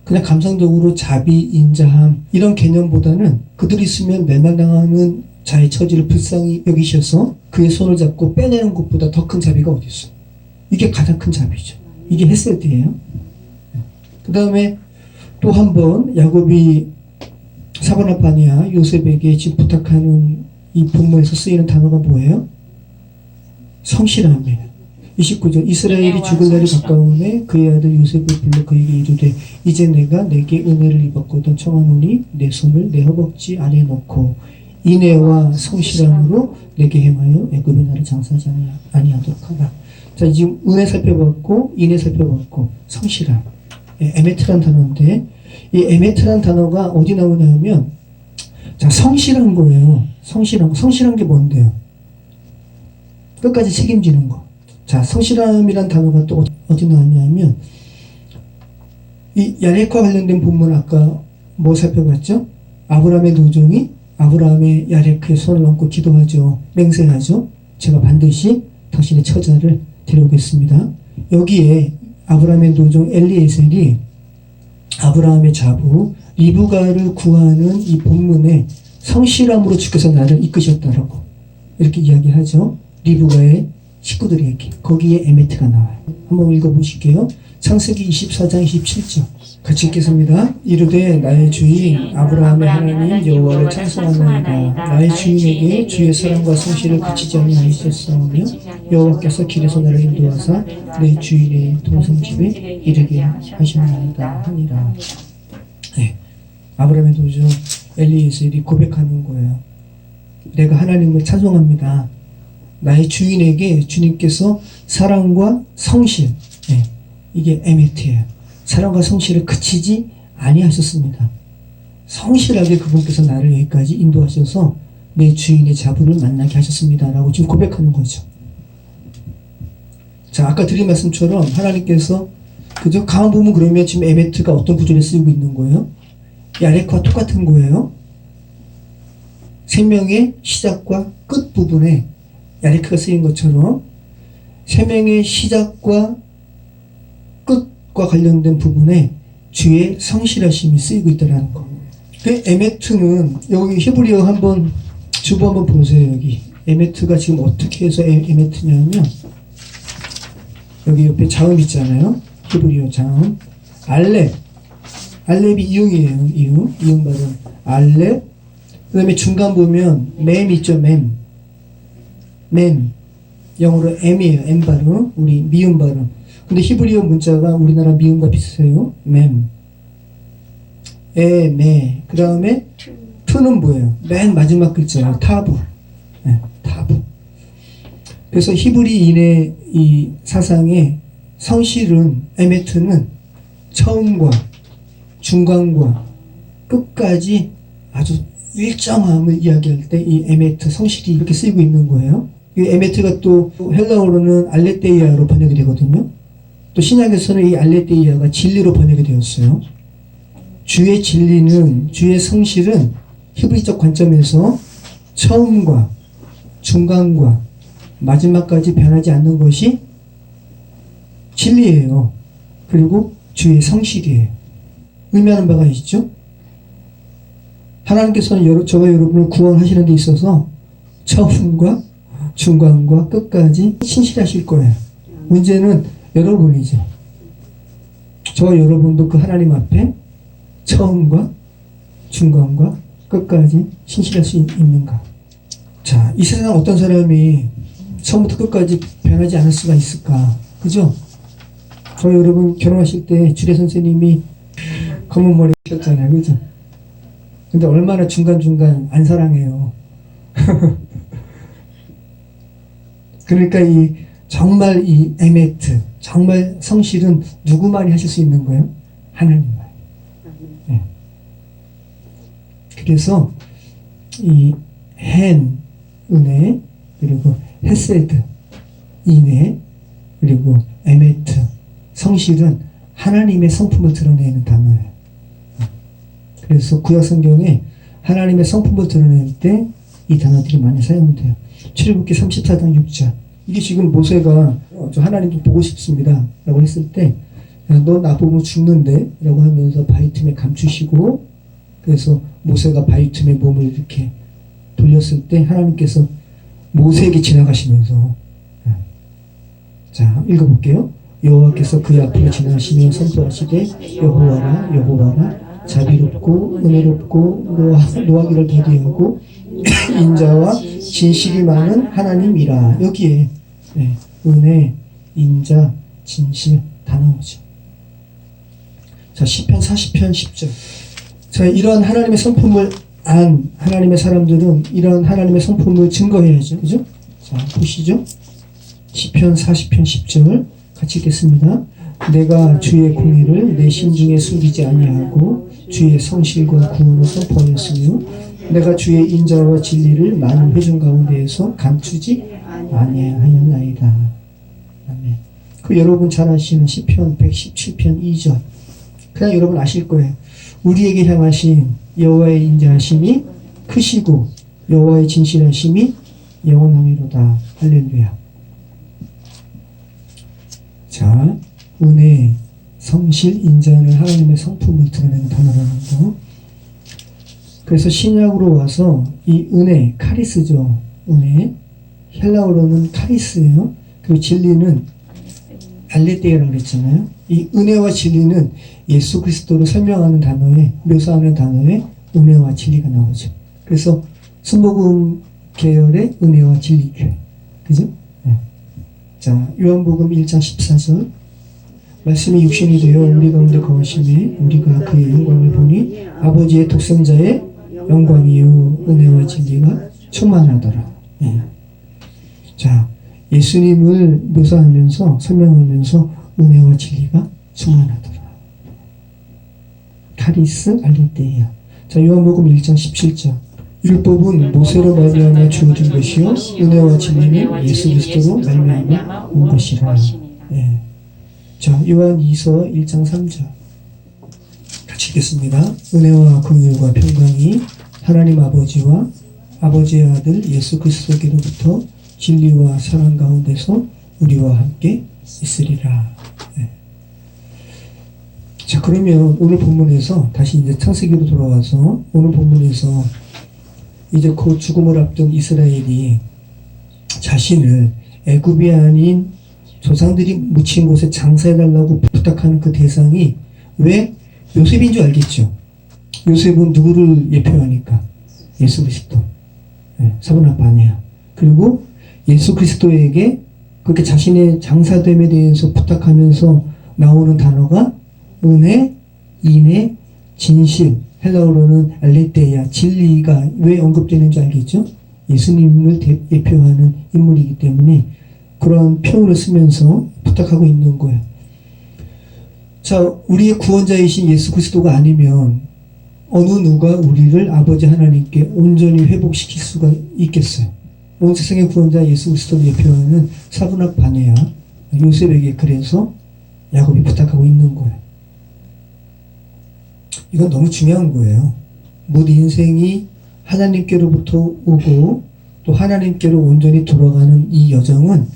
그냥 감상적으로 자비, 인자함 이런 개념보다는 그들이 있으면 멸망당하는 자의 처지를 불쌍히 여기셔서 그의 손을 잡고 빼내는 것보다 더 큰 자비가 어디 있어요? 이게 가장 큰 자비죠. 이게 헤세드예요. 그 다음에 또 한 번 야곱이 사바나파니아 요셉에게 지금 부탁하는 이 본문에서 쓰이는 단어가 뭐예요? 성실함이에요. 29절 이스라엘이 죽을 날이 가까우매 그의 아들 요셉을 불러 그에게 이르되 이제 내가 내게 은혜를 입었거든 청하노니 내 손을 내 허벅지 아래에 놓고 인애와 성실함으로 내게 행하여 애굽의 나라를 장사하지 아니하도록 하라. 자, 지금 은혜 살펴봤고 인애 살펴봤고 성실함, 에메트란 단어인데 이 에메트란 단어가 어디 나오냐 하면 자, 성실한 거예요. 성실한 게 뭔데요? 끝까지 책임지는 거. 자, 성실함이란 단어가 또 어디 나왔냐면 이 야렉과 관련된 본문 아까 뭐 살펴봤죠? 아브라함의 노종이 아브라함의 야렉의 손을 얹고 기도하죠. 맹세하죠. 제가 반드시 당신의 처자를 데려오겠습니다. 여기에 아브라함의 노종 엘리에셀이 아브라함의 자부 리브가를 구하는 이 본문에 성실함으로 주께서 나를 이끄셨다라고 이렇게 이야기하죠. 리브가의 식구들에게. 거기에 에메트가 나와요. 한번 읽어보실게요. 창세기 24장 27절 같이 읽겠습니다. 이르되 나의 주인 아브라함의 하나님 여호와를 찬송하나이다. 나의 주인에게 주의 사랑과 성실을 그치지 아니하셨사오며 여호와께서 길에서 나를 인도하사 내 주인의 동생 집에 이르게 하셨나이다 하니라. 네. 아브라함의 도저 엘리에셀이 고백하는 거예요. 내가 하나님을 찬송합니다. 나의 주인에게 주님께서 사랑과 성실, 네. 이게 에메트예요. 사랑과 성실을 그치지 아니하셨습니다. 성실하게 그분께서 나를 여기까지 인도하셔서 내 주인의 자부를 만나게 하셨습니다. 라고 지금 고백하는 거죠. 자, 아까 드린 말씀처럼 하나님께서 그죠? 강한 부분 그러면 지금 에메트가 어떤 구절에 쓰이고 있는 거예요? 야레크와 똑같은 거예요. 생명의 시작과 끝 부분에 야레크가 쓰인 것처럼 생명의 시작과 끝과 관련된 부분에 주의 성실하심이 쓰이고 있다는 거. 그 에메트는 여기 히브리어 한번 주보 한번 보세요. 여기 에메트가 지금 어떻게 해서 에메트냐면 여기 옆에 자음 있잖아요. 히브리어 자음 알렙이 이응이에요. 이응 발음 알렙. 그 다음에 중간 보면 맴 있죠. 맴 영어로 M이에요. M 발음. 우리 미음 발음. 근데 히브리어 문자가 우리나라 미음과 비슷해요. 맴 매. 그 다음에 투는 뭐예요? 맨 마지막 글자예요. 타부. 네, 타부. 그래서 히브리인의 이 사상의 성실은 에메트는 처음과 중간과 끝까지 아주 일정함을 이야기할 때 이 에메트 성실이 이렇게 쓰이고 있는 거예요. 이 에메트가 또 헬라어로는 알레테이아로 번역이 되거든요. 또 신약에서는 이 알레테이아가 진리로 번역이 되었어요. 주의 진리는, 주의 성실은 히브리적 관점에서 처음과 중간과 마지막까지 변하지 않는 것이 진리예요. 그리고 주의 성실이에요. 의미하는 바가 있죠? 하나님께서는 저와 여러분을 구원하시는 데 있어서 처음과 중간과 끝까지 신실하실 거예요. 문제는 여러분이죠. 저와 여러분도 그 하나님 앞에 처음과 중간과 끝까지 신실할 수 있는가? 자, 이 세상 어떤 사람이 처음부터 끝까지 변하지 않을 수가 있을까? 그죠? 저와 여러분 결혼하실 때 주례 선생님이 검은 머리 하셨잖아요. 그죠? 근데 얼마나 중간중간 안 사랑해요. 그러니까 정말 이 에메트, 정말 성실은 누구만이 하실 수 있는 거예요? 하나님만. 네. 그래서 이 은혜, 그리고 헤세드, 인애, 그리고 에메트, 성실은 하나님의 성품을 드러내는 단어예요. 그래서 구약 성경에 하나님의 성품을 드러낼 때 이 단어들이 많이 사용돼요. 출애굽기 34장 6절. 이게 지금 모세가 저 하나님 좀 보고 싶습니다 라고 했을 때 너 나보고 죽는데 라고 하면서 바위 틈에 감추시고, 그래서 모세가 바위 틈에 몸을 이렇게 돌렸을 때 하나님께서 모세에게 지나가시면서, 자 읽어볼게요. 여호와께서 그의 앞으로 지나시며 선포하시되 여호와라 자비롭고 은혜롭고 노하기를 더디하고 인자와 진실이 많은 하나님이라. 여기에 은혜, 인자, 진실 다 나오죠. 자, 시편 40편 10절. 자, 이런 하나님의 성품을 안 하나님의 사람들은 이런 하나님의 성품을 증거해야죠. 그죠? 자, 보시죠. 시편 40편 10절 같이 읽겠습니다. 내가 주의 공의를 내 심중에 숨기지 아니하고 주의 성실과 구원을 선포하였으며 내가 주의 인자와 진리를 많은 회중 가운데에서 감추지 아니하였나이다. 아멘. 그 여러분 잘 아시는 시편 117편 2절. 그냥 여러분 아실 거예요. 우리에게 향하신 여호와의 인자하심이 크시고 여호와의 진실하심이 영원하미로다. 할렐루야. 자, 은혜, 성실, 인자는 하나님의 성품을 드러내는 단어라는 거. 그래서 신약으로 와서 이 은혜, 카리스죠. 은혜. 헬라어로는 카리스예요. 그리고 진리는 알레테이라고 그랬잖아요. 이 은혜와 진리는 예수 그리스도를 설명하는 단어에, 묘사하는 단어에 은혜와 진리가 나오죠. 그래서 순복음 계열의 은혜와 진리 교회. 그죠? 네. 자, 요한복음 1장 14절. 말씀이 육신이 되어 우리 가운데 거하심에 우리가 그의 영광을 보니 아버지의 독생자의 영광이요 은혜와 진리가 충만하더라. 네. 자, 예수님을 묘사하면서 설명하면서 은혜와 진리가 충만하더라. 카리스 알레테이아. 자, 요한복음 1장 17절. 율법은 모세로 말미암아 주어진 것이요 은혜와 진리는 예수 그리스도로 말미암아 온 것이라. 예. 자, 요한 2서 1장 3절. 같이 읽겠습니다. 은혜와 긍휼과 평강이 하나님 아버지와 아버지의 아들 예수 그리스도께로부터 진리와 사랑 가운데서 우리와 함께 있으리라. 예. 자, 그러면 오늘 본문에서 다시 이제 창세기로 돌아와서 오늘 본문에서 이제 곧 죽음을 앞둔 이스라엘이 자신을 애굽이 아닌 조상들이 묻힌 곳에 장사해달라고 부탁하는 그 대상이 왜 요셉인 줄 알겠죠. 요셉은 누구를 예표하니까? 예수 그리스도. 네, 사분합 아내야. 그리고 예수 그리스도에게 그렇게 자신의 장사됨에 대해서 부탁하면서 나오는 단어가 은혜, 인애, 진실, 헬라어로는 알레테이아, 진리가 왜 언급되는지 알겠죠? 예수님을 예표하는 인물이기 때문에 그런 표현을 쓰면서 부탁하고 있는 거예요. 자, 우리의 구원자이신 예수 그리스도가 아니면 어느 누가 우리를 아버지 하나님께 온전히 회복시킬 수가 있겠어요? 온 세상의 구원자 예수 그리스도를 예표하는 사분학 바네야 요셉에게 그래서 야곱이 부탁하고 있는 거예요. 이건 너무 중요한 거예요. 모든 인생이 하나님께로부터 오고 또 하나님께로 온전히 돌아가는 이 여정은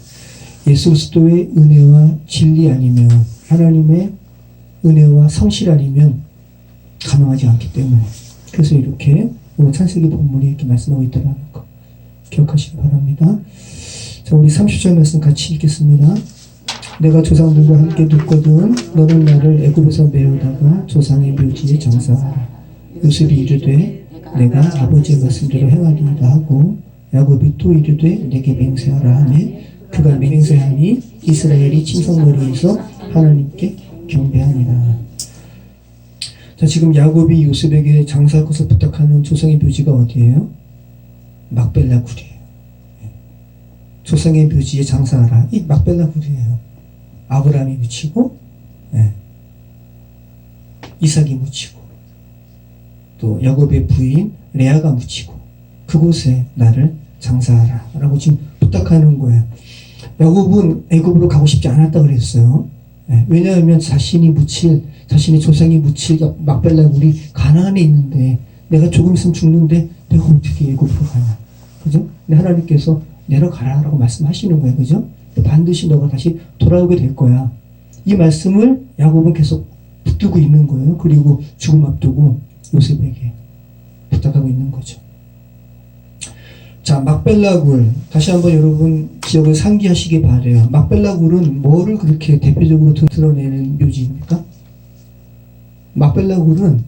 예수 그리스도의 은혜와 진리 아니면 하나님의 은혜와 성실 아니면 가능하지 않기 때문에 그래서 이렇게 오늘 창세기 본문이 이렇게 말씀하고 있다는 거 기억하시기 바랍니다. 자, 우리 30절 말씀 같이 읽겠습니다. 내가 조상들과 함께 눕거든 너는 나를 애굽에서 메어다가 조상의 묘지에 장사하라. 요셉이 이르되 내가 아버지의 말씀대로 행하리이다 하고 야곱이 또 이르되 내게 맹세하라 하매 그가 맹세하니 이스라엘이 침상머리에서 하나님께 경배하니라. 자, 지금 야곱이 요셉에게 장사할 것을 부탁하는 조상의 묘지가 어디예요? 막벨라 굴이에요. 조상의 묘지에 장사하라. 이 막벨라 굴이에요. 아브라함이 묻히고 이삭이 묻히고 또 야곱의 부인 레아가 묻히고 그곳에 나를 장사하라 라고 지금 부탁하는 거예요. 야곱은 애굽으로 가고 싶지 않았다 그랬어요. 왜냐하면 자신의 조상이 묻힐 막벨라 굴이 가나안에 있는데 내가 조금 있으면 죽는데 내가 어떻게 애굽으로 가냐. 그죠? 근데 하나님께서 내려가라 라고 말씀하시는 거예요. 그죠? 반드시 너가 다시 돌아오게 될 거야. 이 말씀을 야곱은 계속 붙들고 있는 거예요. 그리고 죽음 앞두고 요셉에게 부탁하고 있는 거죠. 자, 막벨라굴 다시 한번 여러분 기억을 상기하시기 바래요. 막벨라굴은 뭐를 그렇게 대표적으로 드러내는 묘지입니까? 막벨라굴은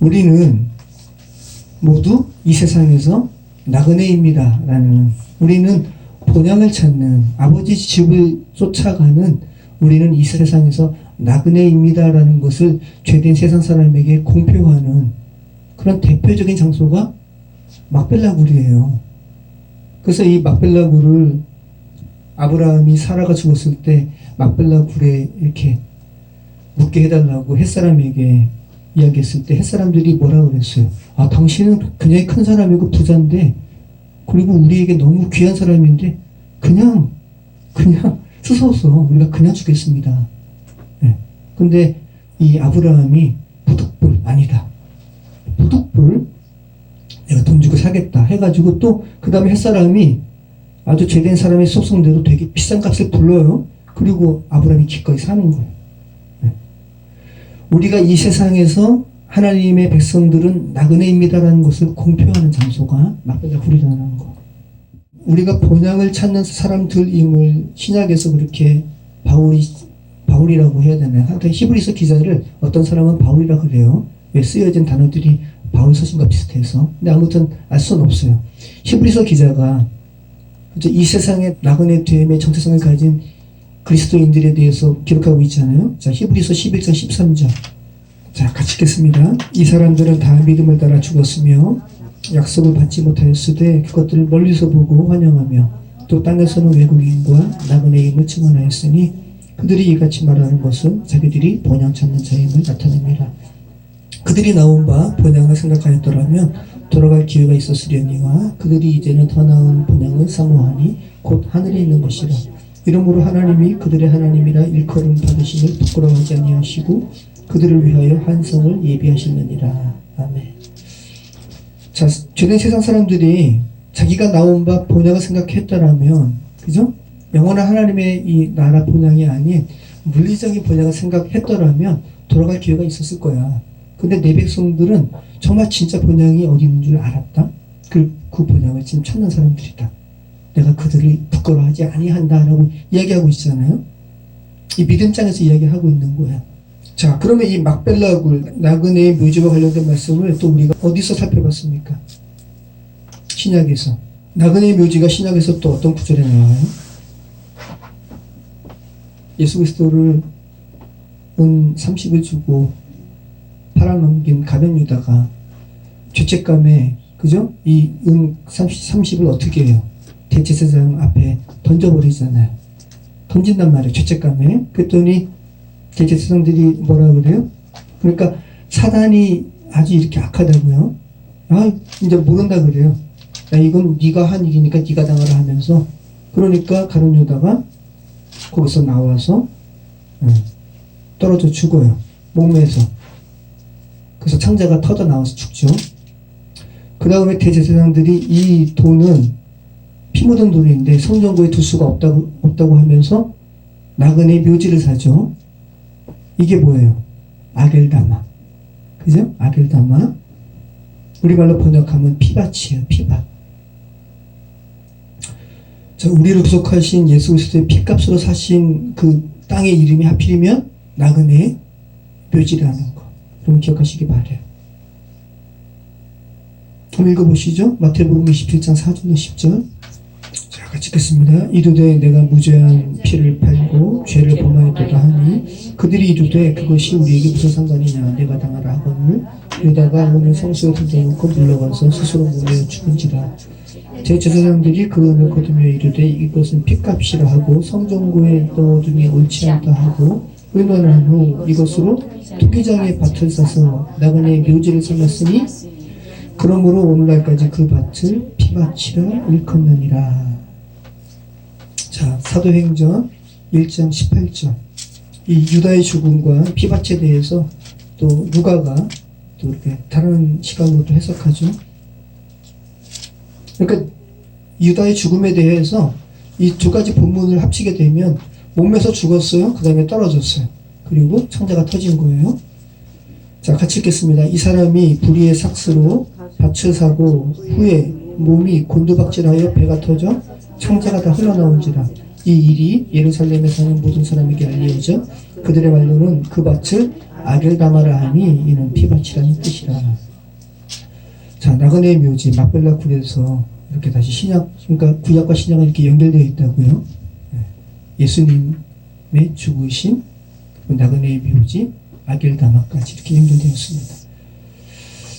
우리는 모두 이 세상에서 나그네입니다 라는, 우리는 본향을 찾는 아버지 집을 쫓아가는, 우리는 이 세상에서 나그네입니다 라는 것을 죄된 세상 사람에게 공표하는 그런 대표적인 장소가 막벨라굴이에요. 그래서 이 막벨라굴을 아브라함이 사라가 죽었을 때 막벨라굴에 이렇게 묻게 해달라고 햇사람에게 이야기했을 때 햇사람들이 뭐라고 그랬어요? 아, 당신은 굉장히 큰 사람이고 부자인데, 그리고 우리에게 너무 귀한 사람인데 그냥 스스로서 우리가 그냥 주겠습니다. 네. 근데 이 아브라함이 부득불 아니다. 부득불 내가 돈 주고 사겠다 해가지고 또 그 다음에 햇사람이 아주 제된 사람의 속성대로 되게 비싼 값을 불러요. 그리고 아브라함이 기꺼이 사는 거예요. 네. 우리가 이 세상에서 하나님의 백성들은 나그네입니다라는 것을 공표하는 장소가 막벨라굴이라는 거. 우리가 본향을 찾는 사람들임을 신약에서 그렇게 바울이라고 해야 되나요? 하여튼 히브리서 기자를 어떤 사람은 바울이라고 그래요. 왜 쓰여진 단어들이 바울 서신과 비슷해서. 근데 아무튼 알 수는 없어요. 히브리서 기자가 이 세상에 나그네 됨의 정체성을 가진 그리스도인들에 대해서 기록하고 있잖아요. 자, 히브리서 11장 13절. 자, 같이 읽겠습니다. 이 사람들은 다 믿음을 따라 죽었으며 약속을 받지 못하였으되 그것들을 멀리서 보고 환영하며 또 땅에서는 외국인과 나그네임을 증언하였으니 그들이 이같이 말하는 것은 자기들이 본향 찾는 자임을 나타냅니다. 그들이 나온 바 본향을 생각하였더라면 돌아갈 기회가 있었으려니와 그들이 이제는 더 나은 본향을 사모하니 곧 하늘에 있는 것이라. 이러므로 하나님이 그들의 하나님이라 일컬음 받으심을 부끄러워하지 아니하시고 그들을 위하여 한성을 예비하시느니라. 아멘. 자, 죄된 세상 사람들이 자기가 나온 바 본향을 생각했더라면, 그죠? 영원한 하나님의 이 나라 본향이 아닌 물리적인 본향을 생각했더라면 돌아갈 기회가 있었을 거야. 근데 내 백성들은 정말 진짜 본향이 어디 있는 줄 알았다. 그 본향을 지금 찾는 사람들이다. 내가 그들을 부끄러워하지 아니한다라고 이야기하고 있잖아요. 이 믿음장에서 이야기하고 있는 거야. 자, 그러면 이 막벨라굴 나그네의 묘지와 관련된 말씀을 또 우리가 어디서 살펴봤습니까? 신약에서. 나그네의 묘지가 신약에서 또 어떤 구절에 나와요? 예수 그리스도를 은 30을 주고 팔아넘긴 가룟 유다가 죄책감에, 그죠? 이 은 30을 어떻게 해요? 대제사장 앞에 던져버리잖아요. 던진단 말이에요. 죄책감에. 그랬더니 대제사장들이 뭐라 그래요? 그러니까 사단이 아주 이렇게 악하다고요. 아, 이제 모른다 그래요. 야, 이건 네가 한 일이니까 네가 당하라 하면서. 그러니까 가룟 유다가 거기서 나와서 떨어져 죽어요. 몸에서. 그래서 창자가 터져 나와서 죽죠. 그 다음에 대제사장들이 이 돈은 피 묻은 돈인데 성전구에 둘 수가 없다고 하면서 나그네의 묘지를 사죠. 이게 뭐예요? 아겔다마. 그죠? 아겔다마. 우리말로 번역하면 피밭이에요. 피밭. 자, 우리를 구속하신 예수 그리스도의 피값으로 사신 그 땅의 이름이 하필이면 나그네의 묘지라는 거. 그럼 기억하시기 바래요. 한번 읽어보시죠. 마태복음 27장 4절로 10절. 자, 같이 읽겠습니다. 이르되 내가 무죄한 피를 팔고 죄를 범하였도다 하니 그들이 이르되 그것이 우리에게 무슨 상관이냐 내가 당하라 하거늘 유다가 오늘 성소에 던져놓고 물러가서 스스로 몸에 죽은지라. 제 제사장들이 그 은을 거두며 이르되 이것은 피값이라 하고 성전구에 넣어둠이 옳지 않다 하고 의논한 후 이것으로 투기장의 밭을 사서 나그네의 묘지를 삼았으니 그러므로 오늘날까지 그 밭을 피밭이라 일컫느니라. 자, 사도행전 1장 18절. 이 유다의 죽음과 피밭에 대해서 또 누가가 또 이렇게 다른 시각으로도 해석하죠. 그러니까 유다의 죽음에 대해서 이 두 가지 본문을 합치게 되면 몸에서 죽었어요. 그 다음에 떨어졌어요. 그리고 창자가 터진 거예요. 자, 같이 읽겠습니다. 이 사람이 불의의 삭스로 밭을 사고 후에 몸이 곤두박질하여 배가 터져 창자가 다 흘러나온지라. 이 일이 예루살렘에 사는 모든 사람에게 알려져 그들의 말로는 그 밭을 아겔다마라 하니 이는 피밭이라는 뜻이라. 자, 나그네의 묘지 막벨라 굴에서 이렇게 다시 신약, 그러니까 구약과 신약은 이렇게 연결되어 있다고요. 예수님의 죽으심, 나그네의 묘지, 아겔다마까지 이렇게 연결되었습니다.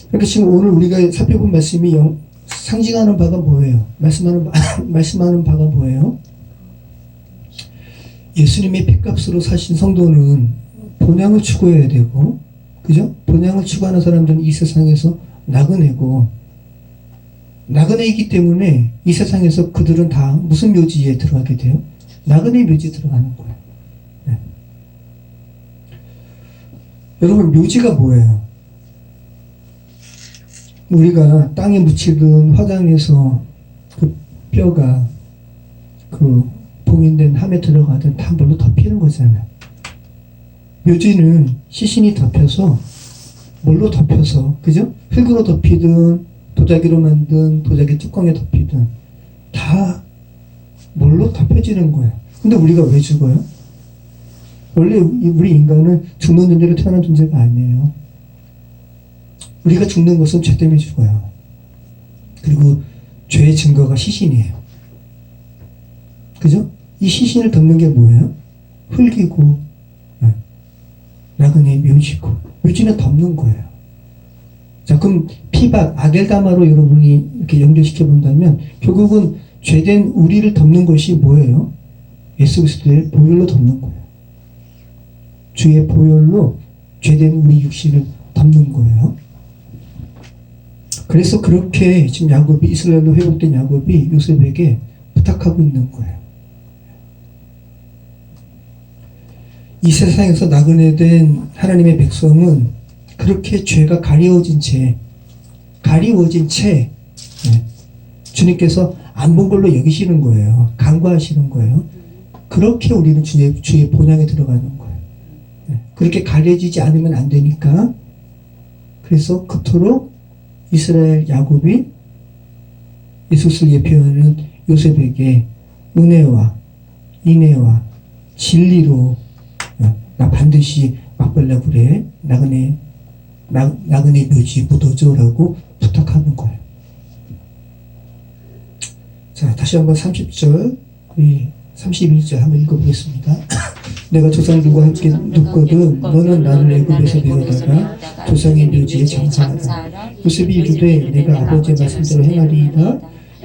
그러니까 지금 오늘 우리가 살펴본 말씀이 상징하는 바가 뭐예요? 말씀하는 바가 뭐예요? 예수님의 피값으로 사신 성도는 본향을 추구해야 되고, 그죠? 본향을 추구하는 사람들은 이 세상에서 나그네고, 나그네이기 때문에 이 세상에서 그들은 다 무슨 묘지에 들어가게 돼요? 나그네 묘지에 들어가는 거예요. 네. 여러분, 묘지가 뭐예요? 우리가 땅에 묻히던 화장에서 그 뼈가 그 봉인된 함에 들어가든 다 뭘로 덮이는 거잖아요. 묘지는 시신이 덮여서 뭘로 덮여서, 그죠? 흙으로 덮이든 도자기로 만든 도자기 뚜껑에 덮이든 다 뭘로 덮여지는 거예요. 근데 우리가 왜 죽어요? 원래 우리 인간은 죽는 존재로 태어난 존재가 아니에요. 우리가 죽는 것은 죄 때문에 죽어요. 그리고 죄의 증거가 시신이에요. 그죠? 이 시신을 덮는 게 뭐예요? 흙이고 나그네 묘지고, 묘지는 덮는 거예요. 자, 그럼 피박 아겔다마로 여러분이 이렇게 연결시켜 본다면 결국은 죄된 우리를 덮는 것이 뭐예요? 예수 그리스도의 보혈로 덮는 거예요. 주의 보혈로 죄된 우리 육신을 덮는 거예요. 그래서 그렇게 지금 야곱이, 이스라엘로 회복된 야곱이 요셉에게 부탁하고 있는 거예요. 이 세상에서 나그네된 하나님의 백성은 그렇게 죄가 가리워진 채 주님께서 안 본 걸로 여기시는 거예요. 간과하시는 거예요. 그렇게 우리는 주의 본향에 들어가는 거예요. 그렇게 가려지지 않으면 안 되니까, 그래서 그토록 이스라엘 야곱이 예수를 예표하는 요셉에게 은혜와 인애와 진리로 나 반드시 막발라 굴에 나그네 묘지 묻어줘라고 부탁하는 거예요. 자, 다시 한번 30절, 우리 31절 한번 읽어보겠습니다. 내가 조상들과 함께 눕거든 너는 나를 애굽에서 내어다가 조상의 묘지에 장사하라. 요셉이 이르되 내가 아버지의 말씀대로 행하리이다.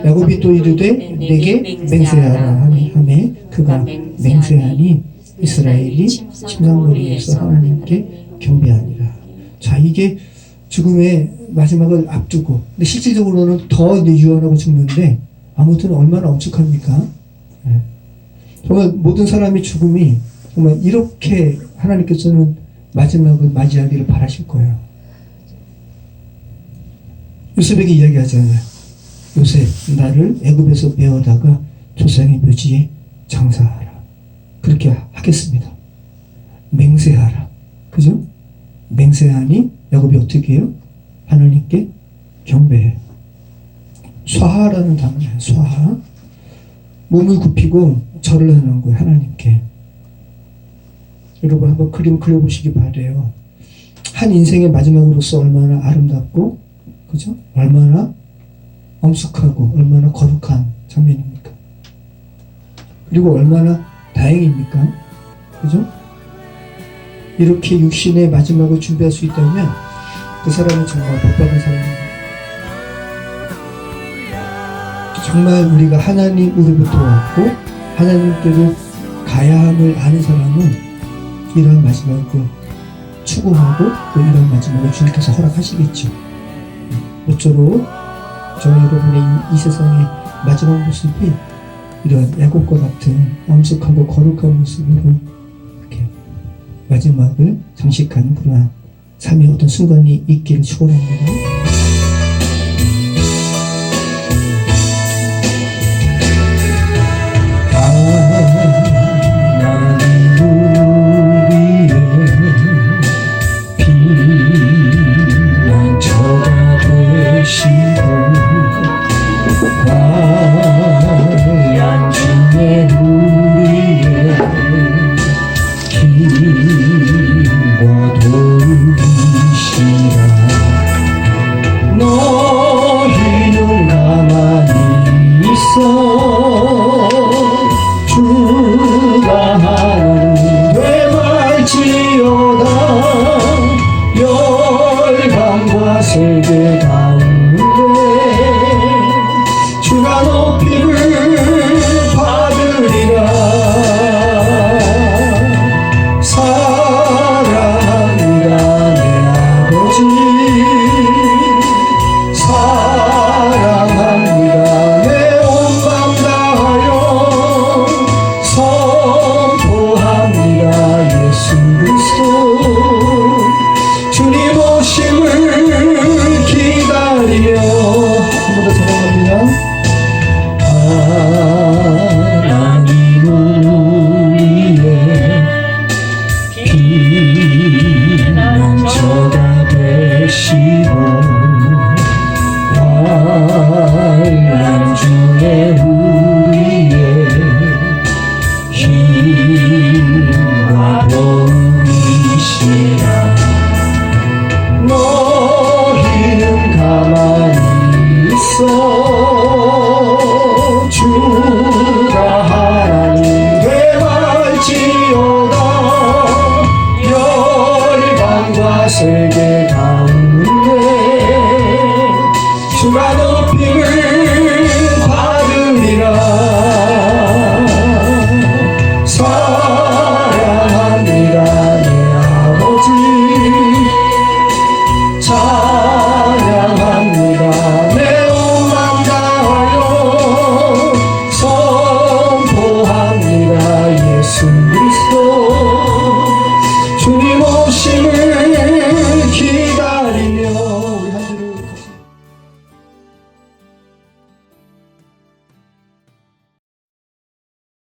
야곱이 또 이르되 내게 맹세하라 하매 그가 맹세하니 이스라엘이 침상머리에서 하나님께 경배하니라. 자, 이게 죽음의 마지막을 앞두고, 근데 실질적으로는 더 이제 유언하고 죽는데 아무튼 얼마나 엄숙합니까? 정말 모든 사람의 죽음이 정말 이렇게 하나님께서는 마지막을 맞이하기를 바라실 거예요. 요셉에게 이야기하잖아요. 요셉, 나를 애굽에서 메어다가 조상의 묘지에 장사하라. 그렇게 하겠습니다. 맹세하라. 그죠? 맹세하니 야곱이 어떻게 해요? 하나님께 경배해. 쏴하라는 단어예요. 쏴하. 몸을 굽히고 절을 하는 거예요. 하나님께. 여러분 한번 그림 그려보시기 바래요. 한 인생의 마지막으로서 얼마나 아름답고, 그죠? 얼마나 엄숙하고 얼마나 거룩한 장면입니까? 그리고 얼마나 다행입니까? 그죠? 이렇게 육신의 마지막을 준비할 수 있다면 그 사람은 정말 복받은 사람입니다. 정말 우리가 하나님으로부터 왔고 하나님께로 가야 함을 아는 사람은 이러한 마지막을 추구하고 또 이러한 마지막을 주님께서 허락하시겠죠. 모쪼록 저와 여러분의 이 세상의 마지막 모습이 이런 야곱과 같은 엄숙하고 거룩한 모습으로 이렇게 마지막을 장식하는 그러한 삶의 어떤 순간이 있기를 축원합니다. 수많은